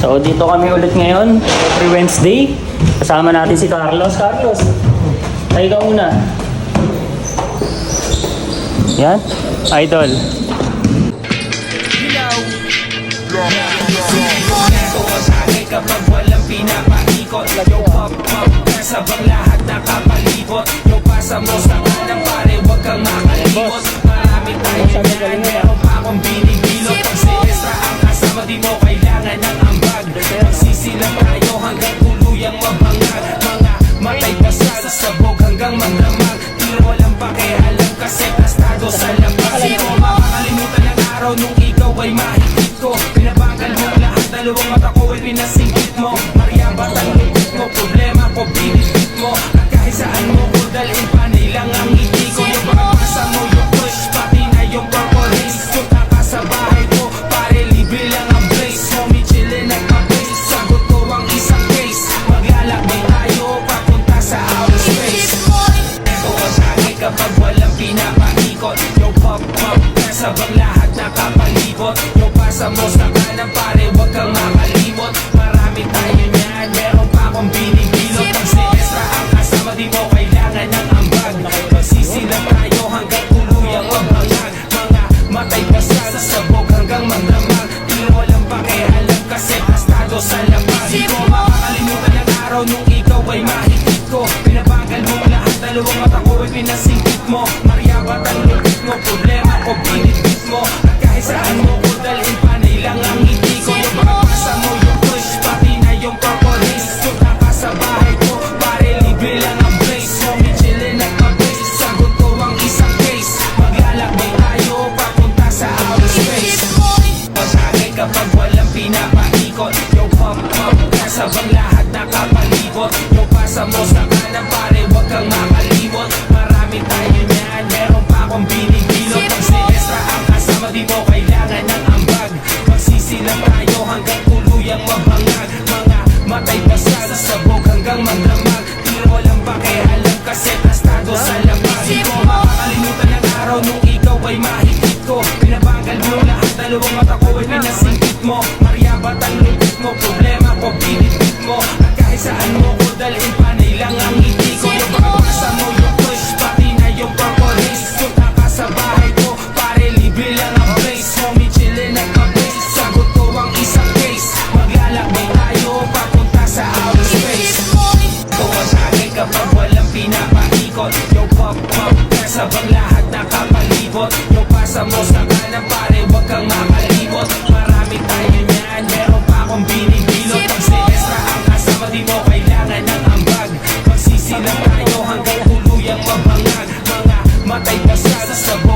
So dito kami ulit ngayon, every Wednesday. Kasama natin si Carlos. Carlos, tayo ka muna. Yan, idol. Kapag walang pinapaikot, yung pop-pop kasabang lahat nakapalibot. Yung pasa mo sa kanang pare, huwag kang makalimot. Marami tayo yan, meron pa akong binibilot. Pag si Ezra ang kasama, di mo kailangan ng ambag. Magsisilang tayo hanggang tuluyang mabangag. Mga matay pasal, sabog hanggang magdamag. Tiro walang pakialam kasi tastado sa labas. Di ko makakalimutan ang araw nung ikaw ay mahigit ko. Pinabagal mo lahat, dalawang mata ko ay pinasingkit mo. Maria ba't ang lupit mo, problema ko binibit mo. At kahit saan mo ko dalhin, panay lang ang ngiti ko. Yung pagpasa mo, yung push, pati na yung purple haze. Punta ka sa bahay ko, pare libre lang ang place. Homie chillin' at pa-base, sagot ko ang isang case. Maglalakbay tayo, papunta sa outer space. Ito ang sakit kapag walang pinapaikot. Yung pop-pop, kasabang lahat nakapalibot. Yung pasa mo sa kanan pare, huwag kang makalimot. Marami tayo niyan, meron pa akong binibilot. Pag si Ezra ang kasama, di mo kailangan ng ambag. Magsisilang tayo hanggang tuluyang mabangag. Mga matay pasal, sabog hanggang magdamag. Tiro walang pakialam kasi tastado sa labas. Di ko makakalimutan ang araw nung ikaw ay mahigit ko. Pinabagal mo lahat, dalawang mata ko ay pinasingkit mo. Maria ba't ang lupit mo, problema ko binibit mo. At kahit saan mo ko dalhin, panay lang ang ngiti ko. Yung pagpasa mo, yung push, pati na yung purple haze. Punta ka sa bahay ko, pare libre lang ang place. Homie chillin' at pa-base, sagot ko ang isang case. Maglalakbay tayo, papunta sa outer space. Pasakit kapag walang pinapaikot. Yung pop-pop, kasabang lahat nakapalibot. Yung pasa mo sa kanan pare, huwag kang makalimot. Marami tayo niyan, meron pa akong binibilot. Pag si Ezra ang kasama, di mo kailangan ng ambag. Magsisilang tayo hanggang tuluyang mabangag. Mga matay pasal, sabog hanggang magdamag. Tiro walang pakialam kasi tastado sa labas. Di ko makakalimutan ang araw nung ikaw ay mahigit ko. Pinabagal mo lahat, dalawang mata ko ay pinasingkit mo. Maria ba't ang lupit mo, problema ko binibit mo. At kahit saan mo ko dalhin, panay lang ang ngiti ko. Yung pagpasa mo, yung push, pati na yung purple haze. Punta ka sa bahay ko, pare libre lang ang place. Homie chillin' at pa-base, sagot ko ang isang case. Maglalakbay tayo, papunta sa outer space. Ito ang sakit kapag walang pinapaikot. Yung pop-pop, kasabang lahat nakapalibot. Yung pasa mo sa kanan pare, huwag kang makalimot. Marami tayo niyan, meron pa akong binibilot. Pag si Ezra ang kasama, di mo kailangan ng ambag. Magsisilang tayo hanggang tuluyang mabangag. Mga matay pasal, sabog